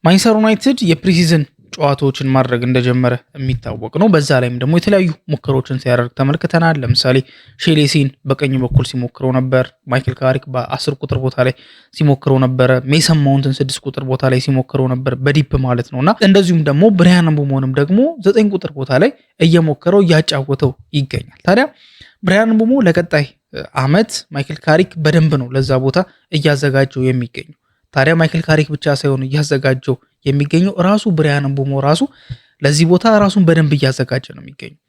ማንቸስተር ዩናይትድ የፕሪሲዝን ጨዋታዎችን ማድረግ እንደጀመረ የሚታወቅ ነው። በዛ ላይም ደግሞ የተለያዩ ሙከራዎችን ሲያደርግ ተመልክተናል። ለምሳሌ ሼሌሲን በቀኝ በኩል ሲሞክረው ነበር። ማይክል ካሪክ በ10 ቁጥር ቦታ ላይ ሲሞክረው ነበረ። ሜሰን ማውንትን 6 ቁጥር ቦታ ላይ ሲሞክረው ነበር በዲፕ ማለት ነውና እንደዚሁም ደግሞ ብራያን ምቡሞንም ደግሞ 9 ቁጥር ቦታ ላይ እየሞከረው እያጫወተው ይገኛል። ታዲያ ብራያን ምቡሞ ለቀጣይ አመት ማይክል ካሪክ በደንብ ነው ለዛ ቦታ እያዘጋጀው የሚገኘው። ታዲያ ማይክል ካሪክ ብቻ ሳይሆን እያዘጋጀው የሚገኘው ራሱ ብራያን ምቡሞ ራሱ ለዚህ ቦታ ራሱን በደንብ እያዘጋጀ ነው የሚገኘው።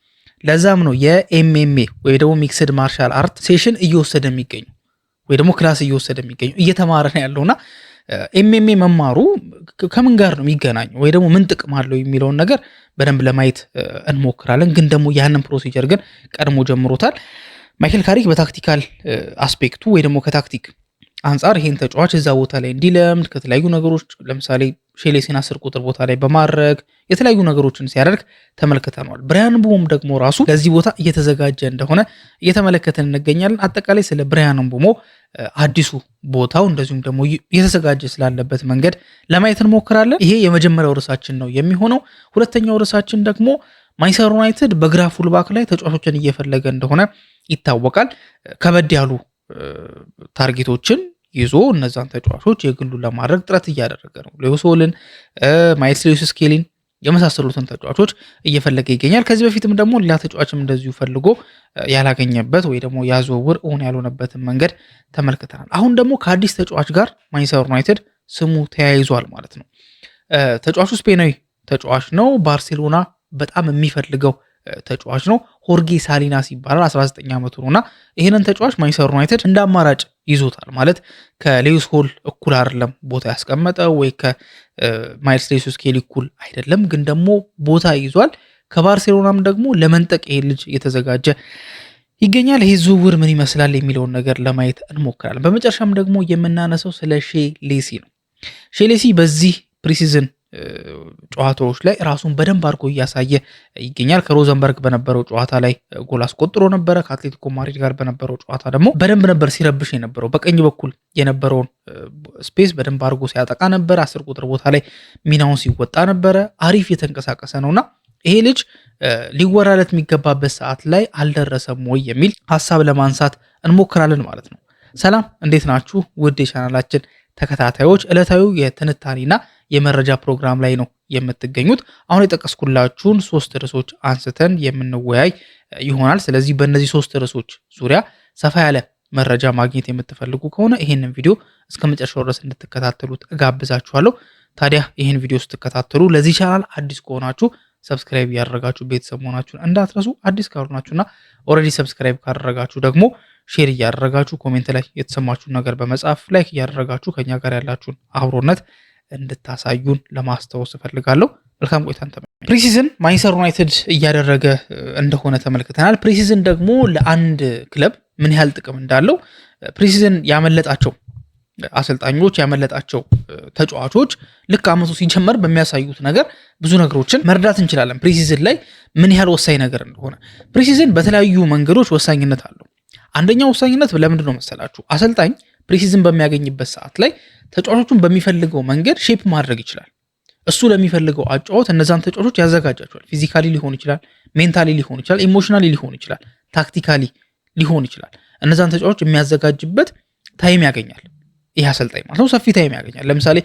ለዛም ነው የኤምኤምኤ ወይ ደግሞ ሚክስድ ማርሻል አርት ሴሽን እየወሰደ የሚገኘው ወይ ደግሞ ክላስ እየወሰደ የሚገኘው እየተማረ ነው ያለውና ኤምኤምኤ መማሩ ከምን ጋር ነው የሚገናኘው ወይ ደግሞ ምን ጥቅም አለው የሚለውን ነገር በደንብ ለማየት እንሞክራለን። ግን ደግሞ ያንን ፕሮሲጀር ግን ቀድሞ ጀምሮታል ማይክል ካሪክ በታክቲካል አስፔክቱ ወይ ደግሞ ከታክቲክ አንጻር ይሄን ተጫዋች እዛ ቦታ ላይ እንዲለምድ ከተለያዩ ነገሮች ለምሳሌ ሼሌሲን 10 ቁጥር ቦታ ላይ በማድረግ የተለያዩ ነገሮችን ሲያደርግ ተመልክተናል። ብራያን ምቡሞም ደግሞ ራሱ ለዚህ ቦታ እየተዘጋጀ እንደሆነ እየተመለከተን እንገኛለን። አጠቃላይ ስለ ብራያን ምቡሞ አዲሱ ቦታው እንደዚሁም ደግሞ እየተዘጋጀ ስላለበት መንገድ ለማየት እንሞክራለን። ይሄ የመጀመሪያው ርዕሳችን ነው የሚሆነው። ሁለተኛው ርዕሳችን ደግሞ ማንቸስተር ዩናይትድ በግራ ፉልባክ ላይ ተጫዋቾችን እየፈለገ እንደሆነ ይታወቃል። ከበድ ያሉ ታርጌቶችን ይዞ እነዛን ተጫዋቾች የግሉ ለማድረግ ጥረት እያደረገ ነው። ሌዊስ ሆልን፣ ማይልስ ሌዊስ ስኬሊን የመሳሰሉትን ተጫዋቾች እየፈለገ ይገኛል። ከዚህ በፊትም ደግሞ ሌላ ተጫዋችም እንደዚሁ ፈልጎ ያላገኘበት ወይ ደግሞ ያዝውውር እውን ያልሆነበትን መንገድ ተመልክተናል። አሁን ደግሞ ከአዲስ ተጫዋች ጋር ማንቸስተር ዩናይትድ ስሙ ተያይዟል ማለት ነው። ተጫዋቹ ስፔናዊ ተጫዋች ነው። ባርሴሎና በጣም የሚፈልገው ተጫዋች ነው። ሆርጌ ሳሊናስ ይባላል። 19 ዓመቱ ነውና ይሄንን ተጫዋች ማንቸስተር ዩናይትድ እንደ አማራጭ ይዞታል። ማለት ከሌዊስ ሆል እኩል አይደለም ቦታ ያስቀመጠው ወይ ከማይልስ ሌዊስ ስኬሊ እኩል አይደለም፣ ግን ደግሞ ቦታ ይዟል። ከባርሴሎናም ደግሞ ለመንጠቅ ይሄ ልጅ እየተዘጋጀ ይገኛል። ይሄ ዝውውር ምን ይመስላል የሚለውን ነገር ለማየት እንሞክራለን። በመጨረሻም ደግሞ የምናነሳው ስለ ሼሌሲ ነው። ሼሌሲ በዚህ ፕሪሲዝን ጨዋታዎች ላይ ራሱን በደንብ አድርጎ እያሳየ ይገኛል። ከሮዘንበርግ በነበረው ጨዋታ ላይ ጎል አስቆጥሮ ነበረ። ከአትሌቲኮ ማድሪድ ጋር በነበረው ጨዋታ ደግሞ በደንብ ነበር ሲረብሽ የነበረው። በቀኝ በኩል የነበረውን ስፔስ በደንብ አድርጎ ሲያጠቃ ነበር። 10 ቁጥር ቦታ ላይ ሚናውን ሲወጣ ነበረ። አሪፍ የተንቀሳቀሰ ነውና ይሄ ልጅ ሊወራለት የሚገባበት ሰዓት ላይ አልደረሰም ወይ የሚል ሀሳብ ለማንሳት እንሞክራለን ማለት ነው። ሰላም፣ እንዴት ናችሁ ውድ የቻናላችን ተከታታዮች? ዕለታዊ የትንታኔና የመረጃ ፕሮግራም ላይ ነው የምትገኙት። አሁን የጠቀስኩላችሁን 3 ርዕሶች አንስተን የምንወያይ ይሆናል። ስለዚህ በእነዚህ 3 ርዕሶች ዙሪያ ሰፋ ያለ መረጃ ማግኘት የምትፈልጉ ከሆነ ይህንን ቪዲዮ እስከ መጨረሻው ድረስ እንድትከታተሉት እጋብዛችኋለሁ። ታዲያ ይህን ቪዲዮ ስትከታተሉ ለዚህ ቻናል አዲስ ከሆናችሁ ሰብስክራይብ እያደረጋችሁ ቤተሰብ መሆናችሁን እንዳትረሱ። አዲስ ካልሆናችሁና ኦልሬዲ ሰብስክራይብ ካደረጋችሁ ደግሞ ሼር እያደረጋችሁ ኮሜንት ላይ የተሰማችሁን ነገር በመጻፍ ላይክ እያደረጋችሁ ከኛ ጋር ያላችሁን አብሮነት እንድታሳዩን ለማስታወስ እፈልጋለሁ። መልካም ቆይታን ተመኘሁ። ፕሪሲዝን ማንቸስተር ዩናይትድ እያደረገ እንደሆነ ተመልክተናል። ፕሪሲዝን ደግሞ ለአንድ ክለብ ምን ያህል ጥቅም እንዳለው ፕሪሲዝን ያመለጣቸው አሰልጣኞች ያመለጣቸው ተጫዋቾች ልክ አመቱ ሲጀመር በሚያሳዩት ነገር ብዙ ነገሮችን መረዳት እንችላለን። ፕሪሲዝን ላይ ምን ያህል ወሳኝ ነገር እንደሆነ። ፕሪሲዝን በተለያዩ መንገዶች ወሳኝነት አለው። አንደኛው ወሳኝነት ለምንድን ነው መሰላችሁ? አሰልጣኝ ፕሪሲዝን በሚያገኝበት ሰዓት ላይ ተጫዋቾቹን በሚፈልገው መንገድ ሼፕ ማድረግ ይችላል። እሱ ለሚፈልገው አጫወት እነዛን ተጫዋቾች ያዘጋጃቸዋል። ፊዚካሊ ሊሆን ይችላል፣ ሜንታሊ ሊሆን ይችላል፣ ኢሞሽናሊ ሊሆን ይችላል፣ ታክቲካሊ ሊሆን ይችላል። እነዛን ተጫዋቾች የሚያዘጋጅበት ታይም ያገኛል። ይህ አሰልጣኝ ማለት ነው ሰፊ ታይም ያገኛል። ለምሳሌ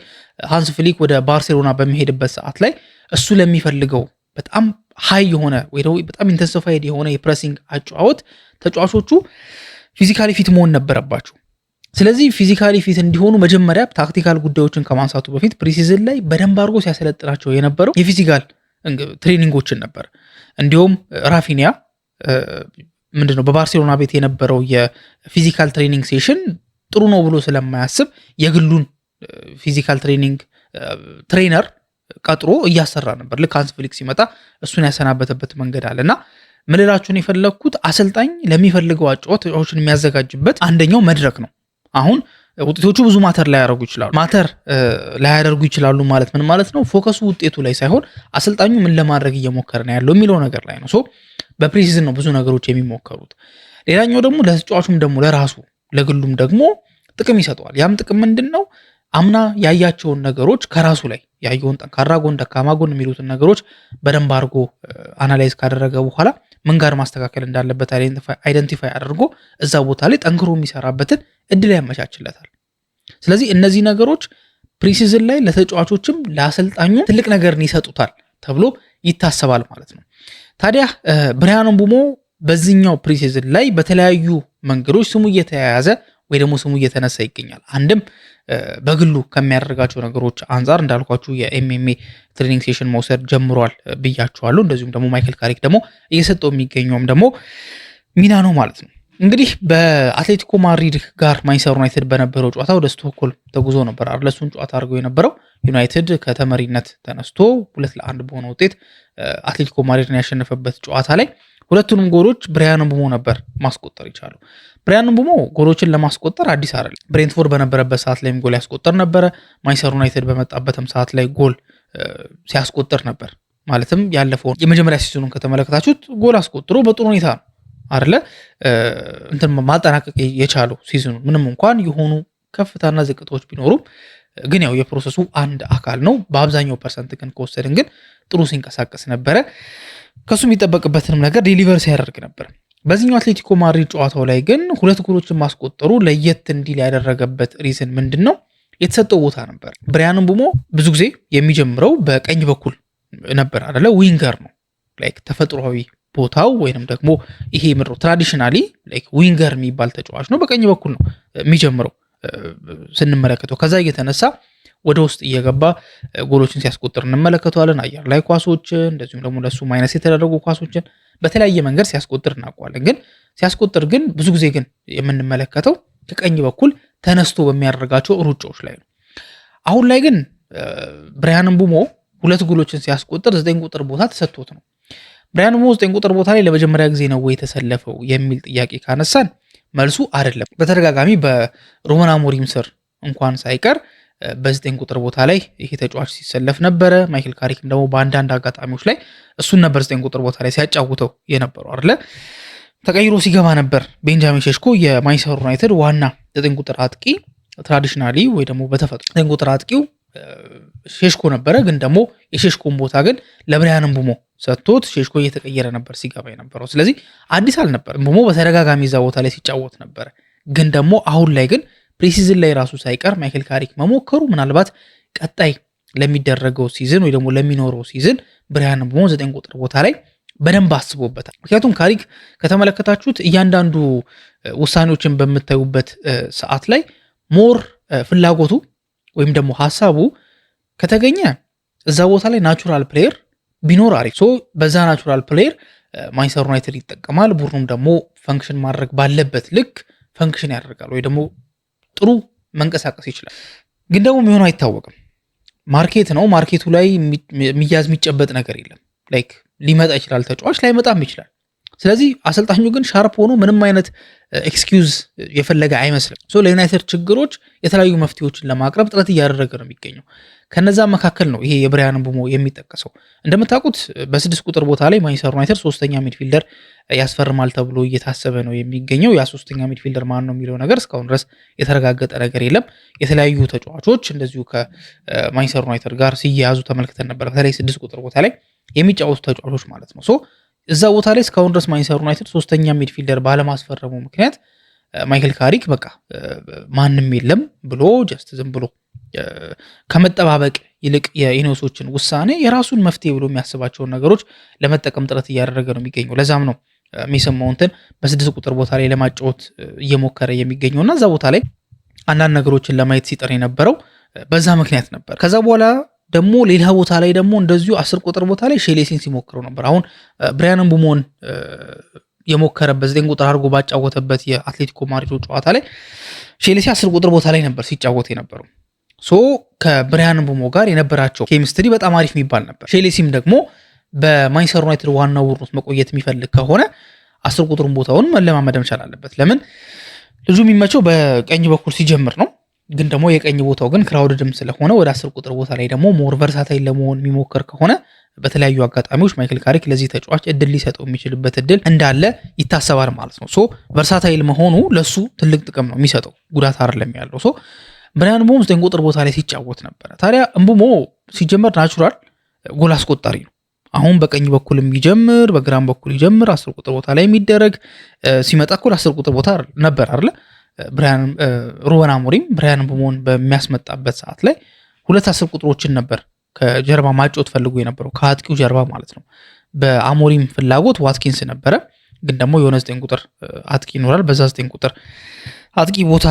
ሃንስ ፍሊክ ወደ ባርሴሎና በሚሄድበት ሰዓት ላይ እሱ ለሚፈልገው በጣም ሃይ የሆነ ወይ ደግሞ በጣም ኢንተንሲፋይድ የሆነ የፕሬሲንግ አጫወት ተጫዋቾቹ ፊዚካሊ ፊት መሆን ነበረባቸው። ስለዚህ ፊዚካሊ ፊት እንዲሆኑ መጀመሪያ ታክቲካል ጉዳዮችን ከማንሳቱ በፊት ፕሪሲዝን ላይ በደንብ አድርጎ ሲያሰለጥናቸው የነበረው የፊዚካል ትሬኒንጎችን ነበር። እንዲሁም ራፊኒያ ምንድነው በባርሴሎና ቤት የነበረው የፊዚካል ትሬኒንግ ሴሽን ጥሩ ነው ብሎ ስለማያስብ የግሉን ፊዚካል ትሬኒንግ ትሬነር ቀጥሮ እያሰራ ነበር። ልክ ሃንስ ፍሊክ ሲመጣ እሱን ያሰናበተበት መንገድ አለና ምልላችሁን የፈለግኩት አሰልጣኝ ለሚፈልገው አጫወት ተጫዋቾችን የሚያዘጋጅበት አንደኛው መድረክ ነው። አሁን ውጤቶቹ ብዙ ማተር ላያደርጉ ይችላሉ ማለት ምን ማለት ነው? ፎከሱ ውጤቱ ላይ ሳይሆን አሰልጣኙ ምን ለማድረግ እየሞከረ ነው ያለው የሚለው ነገር ላይ ነው። ሶ በፕሪሲዝን ነው ብዙ ነገሮች የሚሞከሩት። ሌላኛው ደግሞ ለተጫዋቹም ደግሞ ለራሱ ለግሉም ደግሞ ጥቅም ይሰጠዋል። ያም ጥቅም ምንድን ነው? አምና ያያቸውን ነገሮች ከራሱ ላይ ያየውን ጠንካራ ጎን፣ ደካማ ጎን የሚሉትን ነገሮች በደንብ አድርጎ አናላይዝ ካደረገ በኋላ ምን ጋር ማስተካከል እንዳለበት አይደንቲፋይ አድርጎ እዛ ቦታ ላይ ጠንክሮ የሚሰራበትን እድል ያመቻችለታል። ስለዚህ እነዚህ ነገሮች ፕሪሲዝን ላይ ለተጫዋቾችም ለአሰልጣኙ ትልቅ ነገርን ይሰጡታል ተብሎ ይታሰባል ማለት ነው። ታዲያ ብራያን ምቡሞ በዚህኛው ፕሪሲዝን ላይ በተለያዩ መንገዶች ስሙ እየተያያዘ ወይ ደግሞ ስሙ እየተነሳ ይገኛል። አንድም በግሉ ከሚያደርጋቸው ነገሮች አንጻር እንዳልኳችሁ የኤምኤምኤ ትሬኒንግ ሴሽን መውሰድ ጀምሯል ብያችኋለሁ። እንደዚሁም ደግሞ ማይክል ካሪክ ደግሞ እየሰጠው የሚገኘውም ደግሞ ሚና ነው ማለት ነው። እንግዲህ በአትሌቲኮ ማድሪድ ጋር ማንቸስተር ዩናይትድ በነበረው ጨዋታ ወደ ስቶክሆልም ተጉዞ ነበር አይደል? እሱን ጨዋታ አድርገው የነበረው ዩናይትድ ከተመሪነት ተነስቶ 2-1 በሆነ ውጤት አትሌቲኮ ማድሪድን ያሸነፈበት ጨዋታ ላይ ሁለቱንም ጎሎች ብራያን ምቡሞ ነበር ማስቆጠር ይቻላል። ብራያን ምቡሞ ጎሎችን ለማስቆጠር አዲስ አይደለም። ብሬንትፎርድ በነበረበት ሰዓት ላይም ጎል ያስቆጠር ነበረ። ማንቸስተር ዩናይትድ በመጣበትም ሰዓት ላይ ጎል ሲያስቆጠር ነበር። ማለትም ያለፈውን የመጀመሪያ ሲዝኑን ከተመለከታችሁት ጎል አስቆጥሮ በጥሩ ሁኔታ ነው አይደለ እንትን ማጠናቀቅ የቻለው ሲዝኑ። ምንም እንኳን የሆኑ ከፍታና ዝቅቶች ቢኖሩም ግን ያው የፕሮሰሱ አንድ አካል ነው። በአብዛኛው ፐርሰንት ግን ከወሰድን ግን ጥሩ ሲንቀሳቀስ ነበረ። ከሱ የሚጠበቅበትንም ነገር ዴሊቨር ሲያደርግ ነበር። በዚህኛው አትሌቲኮ ማድሪድ ጨዋታው ላይ ግን ሁለት ጎሎችን ማስቆጠሩ ለየት እንዲል ያደረገበት ሪዝን ምንድን ነው? የተሰጠው ቦታ ነበር። ብራያን ምቡሞ ብዙ ጊዜ የሚጀምረው በቀኝ በኩል ነበር አይደለ? ዊንገር ነው ላይክ ተፈጥሯዊ ቦታው ወይንም ደግሞ ይሄ ምድሮ ትራዲሽናሊ ላይክ ዊንገር የሚባል ተጫዋች ነው። በቀኝ በኩል ነው የሚጀምረው ስንመለከተው። ከዛ እየተነሳ ወደ ውስጥ እየገባ ጎሎችን ሲያስቆጥር እንመለከተዋለን። አየር ላይ ኳሶችን እንደዚሁም ደግሞ ለሱ ማይነስ የተደረጉ ኳሶችን በተለያየ መንገድ ሲያስቆጥር እናውቀዋለን። ግን ሲያስቆጥር ግን ብዙ ጊዜ ግን የምንመለከተው ከቀኝ በኩል ተነስቶ በሚያደርጋቸው ሩጫዎች ላይ ነው። አሁን ላይ ግን ብራያን ምቡሞ ሁለት ጎሎችን ሲያስቆጥር 9 ቁጥር ቦታ ተሰጥቶት ነው። ብራያን ምቡሞ 9 ቁጥር ቦታ ላይ ለመጀመሪያ ጊዜ ነው የተሰለፈው የሚል ጥያቄ ካነሳን መልሱ አይደለም። በተደጋጋሚ በሩበን አሞሪም ስር እንኳን ሳይቀር በ9 ቁጥር ቦታ ላይ ይሄ ተጫዋች ሲሰለፍ ነበረ። ማይክል ካሪክም ደግሞ በአንዳንድ አጋጣሚዎች ላይ እሱን ነበር 9 ቁጥር ቦታ ላይ ሲያጫውተው የነበረው አይደለ? ተቀይሮ ሲገባ ነበር ቤንጃሚን ሼሽኮ የማንቸስተር ዩናይትድ ዋና 9 ቁጥር አጥቂ። ትራዲሽናሊ ወይ ደግሞ በተፈጥሮ 9 ቁጥር አጥቂው ሼሽኮ ነበረ። ግን ደግሞ የሼሽኮን ቦታ ግን ለብራያን ምቡሞ ሰጥቶት ሼሽኮ እየተቀየረ ነበር ሲገባ የነበረው። ስለዚህ አዲስ አልነበር። ምቡሞ በተደጋጋሚ እዛ ቦታ ላይ ሲጫወት ነበረ። ግን ደግሞ አሁን ላይ ግን ፕሪሲዝን ላይ ራሱ ሳይቀር ማይክል ካሪክ መሞከሩ ምናልባት ቀጣይ ለሚደረገው ሲዝን ወይ ደግሞ ለሚኖረው ሲዝን ብራያን ምቡሞ 9 ቁጥር ቦታ ላይ በደንብ አስቦበታል። ምክንያቱም ካሪክ ከተመለከታችሁት እያንዳንዱ ውሳኔዎችን በምታዩበት ሰዓት ላይ ሞር ፍላጎቱ ወይም ደግሞ ሀሳቡ ከተገኘ እዛ ቦታ ላይ ናቹራል ፕሌየር ቢኖር አሪፍ። በዛ ናቹራል ፕሌየር ማንቸስተር ዩናይትድ ይጠቀማል። ቡድኑም ደግሞ ፈንክሽን ማድረግ ባለበት ልክ ፈንክሽን ያደርጋል ወይ ደግሞ ጥሩ መንቀሳቀስ ይችላል። ግን ደግሞ የሚሆነው አይታወቅም። ማርኬት ነው። ማርኬቱ ላይ የሚያዝ የሚጨበጥ ነገር የለም። ላይክ ሊመጣ ይችላል ተጫዋች፣ ላይመጣም ይችላል። ስለዚህ አሰልጣኙ ግን ሻርፕ ሆኖ ምንም አይነት ኤክስኪውዝ የፈለገ አይመስልም። ለዩናይትድ ችግሮች የተለያዩ መፍትሄዎችን ለማቅረብ ጥረት እያደረገ ነው የሚገኘው። ከነዛ መካከል ነው ይሄ የብራያን ምቡሞ የሚጠቀሰው። እንደምታውቁት በ6 ቁጥር ቦታ ላይ ማንቸስተር ዩናይትድ 3ኛ ሚድፊልደር ያስፈርማል ተብሎ እየታሰበ ነው የሚገኘው። ያ 3ኛ ሚድፊልደር ማን ነው የሚለው ነገር እስካሁን ድረስ የተረጋገጠ ነገር የለም። የተለያዩ ተጫዋቾች እንደዚሁ ከማንቸስተር ዩናይትድ ጋር ሲያያዙ ተመልክተን ነበር። በተለይ 6 ቁጥር ቦታ ላይ የሚጫወቱ ተጫዋቾች ማለት ነው። እዛ ቦታ ላይ እስካሁን ድረስ ማንቸስተር ዩናይትድ 3ኛ ሚድፊልደር ባለማስፈረሙ ምክንያት ማይክል ካሪክ በቃ ማንም የለም ብሎ ጀስት ዝም ብሎ ከመጠባበቅ ይልቅ የኢኖሶችን ውሳኔ የራሱን መፍትሄ ብሎ የሚያስባቸውን ነገሮች ለመጠቀም ጥረት እያደረገ ነው የሚገኘው። ለዛም ነው ሜሰን ማውንትን በ6 ቁጥር ቦታ ላይ ለማጫወት እየሞከረ የሚገኘው እና እዛ ቦታ ላይ አንዳንድ ነገሮችን ለማየት ሲጥር የነበረው በዛ ምክንያት ነበር። ከዛ በኋላ ደግሞ ሌላ ቦታ ላይ ደግሞ እንደዚሁ 10 ቁጥር ቦታ ላይ ሼሌሲን ሲሞክረው ነበር። አሁን ብራያን ምቡሞን የሞከረበት 9 ቁጥር አድርጎ ባጫወተበት የአትሌቲኮ ማድሪድ ጨዋታ ላይ ሼሌሲ 10 ቁጥር ቦታ ላይ ነበር ሲጫወት የነበረው። ከብራያን ምቡሞ ጋር የነበራቸው ኬሚስትሪ በጣም አሪፍ የሚባል ነበር። ሼሌሲም ደግሞ በማንቸስተር ዩናይትድ ዋናው ቡድን ውስጥ መቆየት የሚፈልግ ከሆነ 10 ቁጥሩን ቦታውን መለማመድ መቻል አለበት። ለምን ልጁ የሚመቸው በቀኝ በኩል ሲጀምር ነው። ግን ደግሞ የቀኝ ቦታው ግን ክራውድድም ስለሆነ ወደ 10 ቁጥር ቦታ ላይ ደግሞ ሞር ቨርሳታይል ለመሆን የሚሞክር ከሆነ በተለያዩ አጋጣሚዎች ማይክል ካሪክ ለዚህ ተጫዋች እድል ሊሰጠው የሚችልበት እድል እንዳለ ይታሰባል ማለት ነው። ቨርሳታይል መሆኑ ለሱ ትልቅ ጥቅም ነው የሚሰጠው፣ ጉዳት አይደለም ያለው። ብራያን ምቡሞ 9 ቁጥር ቦታ ላይ ሲጫወት ነበር። ታዲያ ምቡሞ ሲጀመር ናቹራል ጎል አስቆጣሪ ነው። አሁን በቀኝ በኩል የሚጀምር በግራም በኩል ይጀምር 10 ቁጥር ቦታ ላይ የሚደረግ ሲመጣ እኮ 10 ቁጥር ቦታ ነበር አይደል? ሩበን አሞሪም ብራያን ምቡሞን በሚያስመጣበት ሰዓት ላይ 2 10 ቁጥሮችን ነበር ከጀርባ ማጫወት ፈልጎ የነበረው ከአጥቂው ጀርባ ማለት ነው። በአሞሪም ፍላጎት ዋትኪንስ ነበረ፣ ግን ደግሞ የሆነ 9 ቁጥር አጥቂ ይኖራል። በዛ 9 ቁጥር አጥቂ ቦታ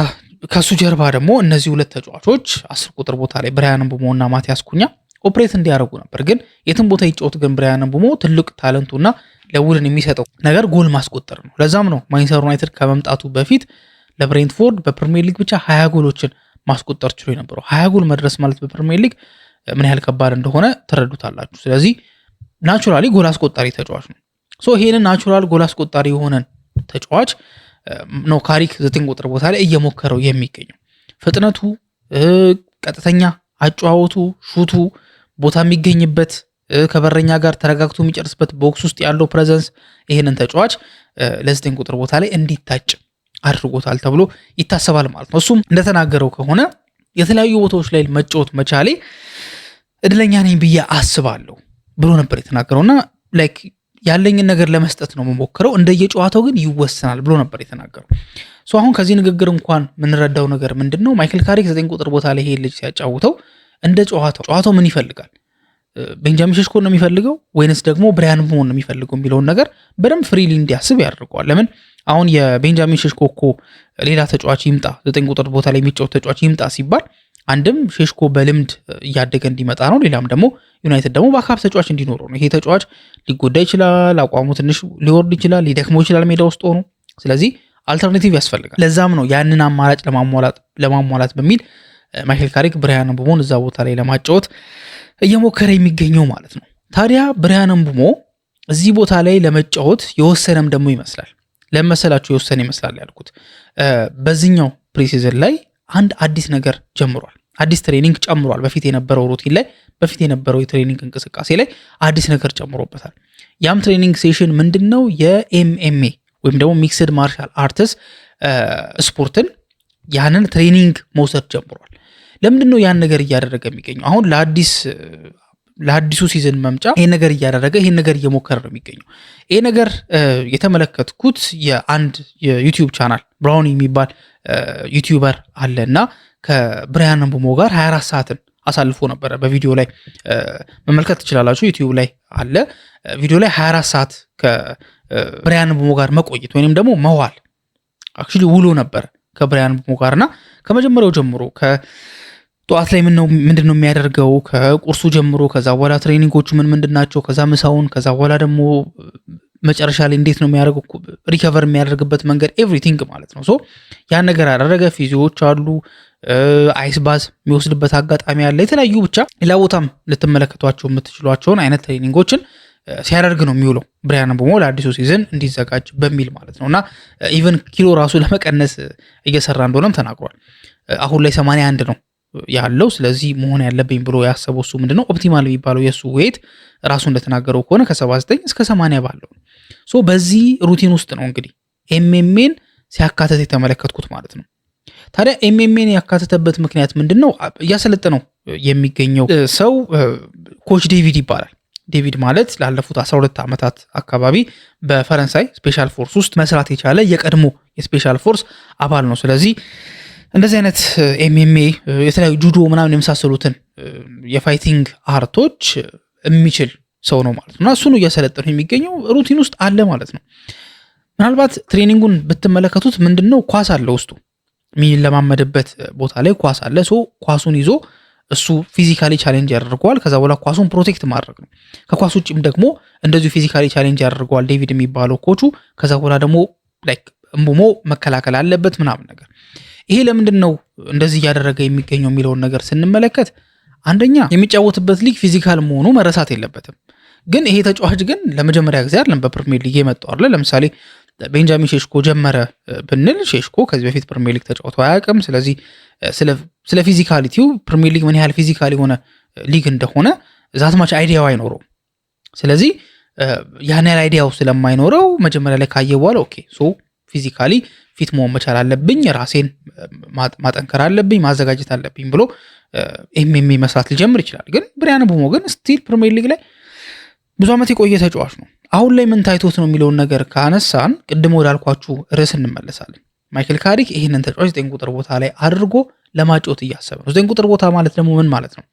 ከሱ ጀርባ ደግሞ እነዚህ ሁለት ተጫዋቾች 10 ቁጥር ቦታ ላይ ብራያን ምቡሞ እና ማቲያስ ኩኛ ኦፕሬት እንዲያደርጉ ነበር። ግን የትም ቦታ ይጫወት፣ ግን ብራያን ምቡሞ ትልቅ ታለንቱና ለቡድን የሚሰጠው ነገር ጎል ማስቆጠር ነው። ለዛም ነው ማንቸስተር ዩናይትድ ከመምጣቱ በፊት ለብሬንትፎርድ በፕሪሚየር ሊግ ብቻ 20 ጎሎችን ማስቆጠር ችሎ የነበረው። 20 ጎል መድረስ ማለት በፕሪሚየር ሊግ ምን ያህል ከባድ እንደሆነ ትረዱታላችሁ። ስለዚህ ናቹራሊ ጎል አስቆጣሪ ተጫዋች ነው። ይሄንን ናቹራል ጎል አስቆጣሪ የሆነን ተጫዋች ነው ካሪክ 9 ቁጥር ቦታ ላይ እየሞከረው የሚገኘው። ፍጥነቱ፣ ቀጥተኛ አጫዋወቱ፣ ሹቱ፣ ቦታ የሚገኝበት ከበረኛ ጋር ተረጋግቶ የሚጨርስበት ቦክስ ውስጥ ያለው ፕሬዘንስ ይሄንን ተጫዋች ለ9 ቁጥር ቦታ ላይ እንዲታጭ አድርጎታል ተብሎ ይታሰባል ማለት ነው። እሱም እንደተናገረው ከሆነ የተለያዩ ቦታዎች ላይ መጫወት መቻሌ እድለኛ ነኝ ብዬ አስባለሁ ብሎ ነበር የተናገረውና ላይክ ያለኝን ነገር ለመስጠት ነው መሞክረው፣ እንደየጨዋታው ግን ይወሰናል ብሎ ነበር የተናገረው። አሁን ከዚህ ንግግር እንኳን የምንረዳው ነገር ምንድነው? ማይክል ካሪክ 9 ቁጥር ቦታ ላይ ይሄ ልጅ ሲያጫውተው እንደ ጨዋታው ምን ይፈልጋል? ቤንጃሚን ሼሽኮ ነው የሚፈልገው ወይንስ ደግሞ ብራያን ምቡሞ ነው የሚፈልገው የሚለውን ነገር በደንብ ፍሪሊ እንዲያስብ ያደርገዋል። ለምን አሁን የቤንጃሚን ሼሽኮ እኮ ሌላ ተጫዋች ይምጣ 9 ቁጥር ቦታ ላይ የሚጫወት ተጫዋች ይምጣ ሲባል አንድም ሼሽኮ በልምድ እያደገ እንዲመጣ ነው፣ ሌላም ደግሞ ዩናይትድ ደግሞ ባካፕ ተጫዋች እንዲኖረው ነው። ይሄ ተጫዋች ሊጎዳ ይችላል፣ አቋሙ ትንሽ ሊወርድ ይችላል፣ ሊደክመው ይችላል ሜዳ ውስጥ ሆኖ። ስለዚህ አልተርናቲቭ ያስፈልጋል። ለዛም ነው ያንን አማራጭ ለማሟላት በሚል ማይክል ካሪክ ብራያን ምቡሞን እዛ ቦታ ላይ ለማጫወት እየሞከረ የሚገኘው ማለት ነው። ታዲያ ብራያን ምቡሞ እዚህ ቦታ ላይ ለመጫወት የወሰነም ደግሞ ይመስላል። ለመሰላችሁ የወሰነ ይመስላል ያልኩት በዚህኛው ፕሪሲዝን ላይ አንድ አዲስ ነገር ጀምሯል። አዲስ ትሬኒንግ ጨምሯል። በፊት የነበረው ሩቲን ላይ በፊት የነበረው የትሬኒንግ እንቅስቃሴ ላይ አዲስ ነገር ጨምሮበታል። ያም ትሬኒንግ ሴሽን ምንድነው? የኤምኤምኤ ወይም ደግሞ ሚክስድ ማርሻል አርትስ ስፖርትን ያንን ትሬኒንግ መውሰድ ጀምሯል። ለምንድነው ያን ነገር እያደረገ የሚገኘው? አሁን ለአዲሱ ሲዝን መምጫ ይሄን ነገር እያደረገ ይሄን ነገር እየሞከረ ነው የሚገኘው። ይሄ ነገር የተመለከትኩት የአንድ የዩቲዩብ ቻናል ብራውኒ የሚባል ዩቲዩበር አለና ከብራያን ምቡሞ ጋር 24 ሰዓትን አሳልፎ ነበረ። በቪዲዮ ላይ መመልከት ትችላላችሁ። ዩቲዩብ ላይ አለ። ቪዲዮ ላይ 24 ሰዓት ከብራያን ምቡሞ ጋር መቆየት ወይንም ደግሞ መዋል አክቹሊ ውሎ ነበር ከብራያን ምቡሞ ጋርና ከመጀመሪያው ጀምሮ ጠዋት ላይ ምንድነው የሚያደርገው ከቁርሱ ጀምሮ፣ ከዛ በኋላ ትሬኒንጎቹ ምንድናቸው፣ ከዛ ምሳውን፣ ከዛ በኋላ ደግሞ መጨረሻ ላይ እንዴት ነው የሚያደርገው ሪከቨር የሚያደርግበት መንገድ ኤቭሪቲንግ ማለት ነው። ያን ነገር አደረገ። ፊዚዮዎች አሉ፣ አይስ ባዝ የሚወስድበት አጋጣሚ አለ። የተለያዩ ብቻ ሌላ ቦታም ልትመለከቷቸው የምትችሏቸውን አይነት ትሬኒንጎችን ሲያደርግ ነው የሚውለው ብራያን ምቡሞ ለአዲሱ ሲዝን እንዲዘጋጅ በሚል ማለት ነውና ኢቨን ኪሎ ራሱ ለመቀነስ እየሰራ እንደሆነም ተናግሯል። አሁን ላይ 81 ነው ያለው። ስለዚህ መሆን ያለብኝ ብሎ ያሰበው እሱ ምንድነው ኦፕቲማል የሚባለው የሱ ዌት ራሱ እንደተናገረው ከሆነ ከ79 እስከ 80 ባለው ነው። በዚህ ሩቲን ውስጥ ነው እንግዲህ ኤምኤምኤን ሲያካተት የተመለከትኩት ማለት ነው። ታዲያ ኤምኤምኤን ያካተተበት ምክንያት ምንድነው? እያሰለጠነው የሚገኘው ሰው ኮች ዴቪድ ይባላል። ዴቪድ ማለት ላለፉት 12 ዓመታት አካባቢ በፈረንሳይ ስፔሻል ፎርስ ውስጥ መስራት የቻለ የቀድሞ የስፔሻል ፎርስ አባል ነው። ስለዚህ እንደዚህ አይነት ኤምኤምኤ የተለያዩ ጁዶ ምናምን የመሳሰሉትን የፋይቲንግ አርቶች የሚችል ሰው ነው ማለት ነው። እና እሱን እያሰለጠኑ የሚገኘው ሩቲን ውስጥ አለ ማለት ነው። ምናልባት ትሬኒንጉን ብትመለከቱት ምንድነው ኳስ አለ ውስጡ የሚለማመድበት ቦታ ላይ ኳስ አለ። ኳሱን ይዞ እሱ ፊዚካሊ ቻሌንጅ ያደርገዋል። ከዛ በኋላ ኳሱን ፕሮቴክት ማድረግ ነው። ከኳስ ውጭም ደግሞ እንደዚሁ ፊዚካሊ ቻሌንጅ ያደርገዋል ዴቪድ የሚባለው ኮቹ። ከዛ በኋላ ደግሞ ላይክ ምቡሞ መከላከል አለበት ምናምን ነገር። ይሄ ለምንድን ነው እንደዚህ እያደረገ የሚገኘው የሚለውን ነገር ስንመለከት አንደኛ የሚጫወትበት ሊግ ፊዚካል መሆኑ መረሳት የለበትም። ግን ይሄ ተጫዋች ግን ለመጀመሪያ ጊዜ አይደለም በፕሪሚየር ሊግ የመጣው አይደል። ለምሳሌ ቤንጃሚን ሼሽኮ ጀመረ ብንል ሼሽኮ ከዚህ በፊት ፕሪሚየር ሊግ ተጫውቶ አያውቅም። ስለዚህ ስለ ፊዚካሊቲው ፕሪሚየር ሊግ ምን ያህል ፊዚካል የሆነ ሊግ እንደሆነ ዛትማች አይዲያው አይኖረውም። ስለዚህ ያን ያህል አይዲያው ስለማይኖረው መጀመሪያ ላይ ካየ በኋላ ኦኬ ፊዚካሊ ፊት መሆን መቻል አለብኝ፣ ራሴን ማጠንከር አለብኝ፣ ማዘጋጀት አለብኝ ብሎ ኤምኤምኤ መስራት ሊጀምር ይችላል። ግን ብራያን ምቡሞ ግን ስቲል ፕሪሚየር ሊግ ላይ ብዙ ዓመት የቆየ ተጫዋች ነው። አሁን ላይ ምን ታይቶት ነው የሚለውን ነገር ካነሳን ቅድም ወዳልኳችሁ ርዕስ እንመለሳለን። ማይክል ካሪክ ይህንን ተጫዋች 9 ቁጥር ቦታ ላይ አድርጎ ለማጫወት እያሰበ ነው። 9 ቁጥር ቦታ ማለት ደግሞ ምን ማለት ነው?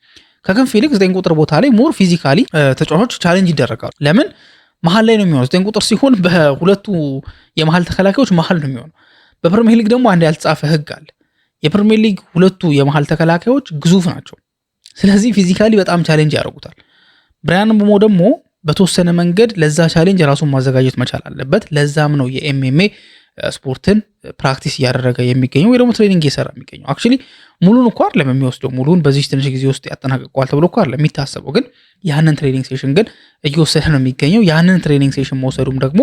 ከክንፍ ይልቅ 9 ቁጥር ቦታ ላይ ሞር ፊዚካሊ ተጫዋቾች ቻሌንጅ ይደረጋሉ። ለምን መሀል ላይ ነው የሚሆነው። 9 ቁጥር ሲሆን በሁለቱ የመሀል ተከላካዮች መሀል ነው የሚሆነው። በፕሪሚየር ሊግ ደግሞ አንድ ያልተጻፈ ህግ አለ። የፕሪሚየር ሊግ ሁለቱ የመሀል ተከላካዮች ግዙፍ ናቸው። ስለዚህ ፊዚካሊ በጣም ቻሌንጅ ያደርጉታል። ብራያን ምቡሞ ደግሞ በተወሰነ መንገድ ለዛ ቻሌንጅ ራሱን ማዘጋጀት መቻል አለበት። ለዛም ነው የኤምኤምኤ ስፖርትን ፕራክቲስ እያደረገ የሚገኘው ወይ ደግሞ ትሬኒንግ እየሰራ የሚገኘው። አክቹሊ ሙሉን እኮ አይደለም የሚወስደው፣ ሙሉን በዚህ ትንሽ ጊዜ ውስጥ ያጠናቅቀዋል ተብሎ እኮ አይደለም የሚታሰበው። ግን ያንን ትሬኒንግ ሴሽን ግን እየወሰደ ነው የሚገኘው። ያንን ትሬኒንግ ሴሽን መውሰዱም ደግሞ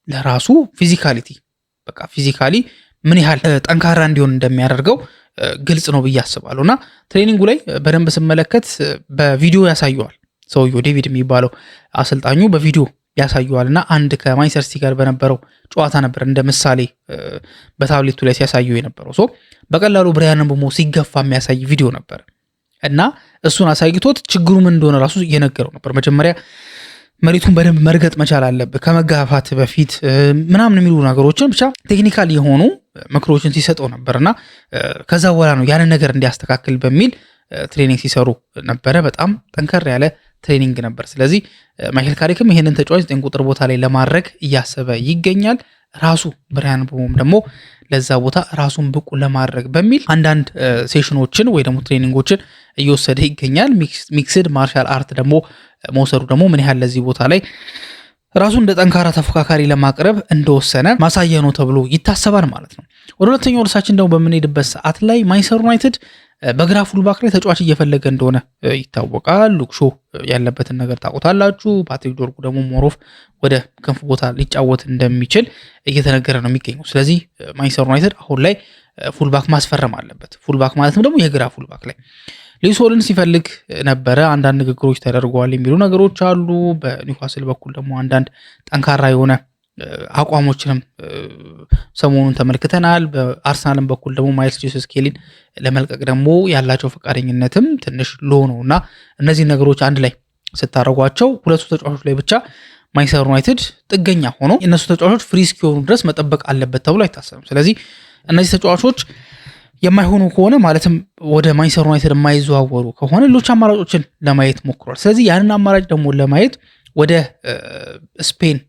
ለራሱ ፊዚካሊቲ በቃ ፊዚካሊ ምን ያህል ጠንካራ እንዲሆን እንደሚያደርገው ግልጽ ነው ብዬ አስባለሁ። እና ትሬኒንጉ ላይ በደንብ ስመለከት በቪዲዮ ያሳየዋል። ሰውየው ዴቪድ የሚባለው አሰልጣኙ በቪዲዮ ያሳየዋል እና አንድ ከማንቸስተር ሲቲ ጋር በነበረው ጨዋታ ነበር እንደ ምሳሌ በታብሌቱ ላይ ሲያሳየው የነበረው። በቀላሉ ብራያን ምቡሞ ሲገፋ የሚያሳይ ቪዲዮ ነበር እና እሱን አሳይቶት ችግሩ ምን እንደሆነ ራሱ እየነገረው ነበር። መጀመሪያ መሬቱን በደንብ መርገጥ መቻል አለብህ ከመጋፋት በፊት ምናምን የሚሉ ነገሮችን ብቻ ቴክኒካል የሆኑ ምክሮችን ሲሰጠው ነበርና ከዛ በኋላ ነው ያንን ነገር እንዲያስተካክል በሚል ትሬኒንግ ሲሰሩ ነበረ። በጣም ጠንከር ያለ ትሬኒንግ ነበር። ስለዚህ ማይክል ካሪክም ይሄንን ተጫዋች 9 ቁጥር ቦታ ላይ ለማድረግ እያሰበ ይገኛል። ራሱ ብራያን ምቡሞም ደግሞ ለዛ ቦታ ራሱን ብቁ ለማድረግ በሚል አንዳንድ ሴሽኖችን ወይ ደግሞ ትሬኒንጎችን እየወሰደ ይገኛል። ሚክስድ ማርሻል አርት ደግሞ መውሰዱ ደግሞ ምን ያህል ለዚህ ቦታ ላይ ራሱ እንደ ጠንካራ ተፎካካሪ ለማቅረብ እንደወሰነ ማሳያ ነው ተብሎ ይታሰባል ማለት ነው። ወደ ሁለተኛው ርዕሳችን ደግሞ በምንሄድበት ሰዓት ላይ ማንቸስተር ዩናይትድ በግራ ፉልባክ ላይ ተጫዋች እየፈለገ እንደሆነ ይታወቃል። ሉክሾ ያለበትን ነገር ታውቁታላችሁ። ፓትሪክ ዶርጉ ደግሞ ሞሮፍ ወደ ክንፍ ቦታ ሊጫወት እንደሚችል እየተነገረ ነው የሚገኘው። ስለዚህ ማንቸስተር ዩናይትድ አሁን ላይ ፉልባክ ማስፈረም አለበት። ፉልባክ ማለትም ደግሞ የግራ ፉልባክ ላይ ሉዊስ ሆልን ሲፈልግ ነበረ። አንዳንድ ንግግሮች ተደርገዋል የሚሉ ነገሮች አሉ። በኒውካስል በኩል ደግሞ አንዳንድ ጠንካራ የሆነ አቋሞችንም ሰሞኑን ተመልክተናል። በአርሰናልም በኩል ደግሞ ማይልስ ጁስ ስኬሊን ለመልቀቅ ደግሞ ያላቸው ፈቃደኝነትም ትንሽ ሎ ነው እና እነዚህ ነገሮች አንድ ላይ ስታደርጓቸው ሁለቱ ተጫዋቾች ላይ ብቻ ማንቸስተር ዩናይትድ ጥገኛ ሆኖ እነሱ ተጫዋቾች ፍሪ እስኪሆኑ ድረስ መጠበቅ አለበት ተብሎ አይታሰብም። ስለዚህ እነዚህ ተጫዋቾች የማይሆኑ ከሆነ ማለትም ወደ ማንቸስተር ዩናይትድ የማይዘዋወሩ ከሆነ ሌሎች አማራጮችን ለማየት ሞክሯል። ስለዚህ ያንን አማራጭ ደግሞ ለማየት ወደ ስፔን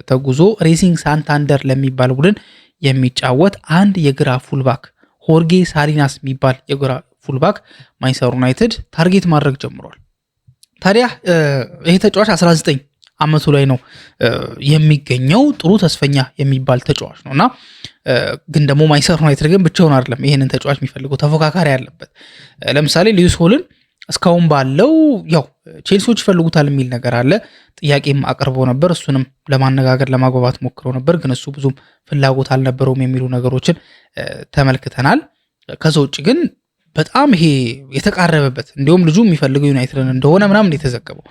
ተጉዞ ሬሲንግ ሳንታንደር ለሚባል ቡድን የሚጫወት አንድ የግራ ፉልባክ ሆርጌ ሳሊናስ የሚባል የግራ ፉልባክ ማንቸስተር ዩናይትድ ታርጌት ማድረግ ጀምሯል። ታዲያ ይሄ ተጫዋች 19 ዓመቱ ላይ ነው የሚገኘው። ጥሩ ተስፈኛ የሚባል ተጫዋች ነው እና ግን ደግሞ ማንቸስተር ዩናይትድ ግን ብቻውን አይደለም ይሄንን ተጫዋች የሚፈልገው፣ ተፎካካሪ ያለበት። ለምሳሌ ሉዊስ ሆልን እስካሁን ባለው ያው ቼልሲዎች ይፈልጉታል የሚል ነገር አለ። ጥያቄም አቅርበው ነበር። እሱንም ለማነጋገር ለማግባባት ሞክረው ነበር፣ ግን እሱ ብዙም ፍላጎት አልነበረውም የሚሉ ነገሮችን ተመልክተናል። ከዛ ውጭ ግን በጣም ይሄ የተቃረበበት እንዲሁም ልጁ የሚፈልገው ዩናይትድን እንደሆነ ምናምን የተዘገበው።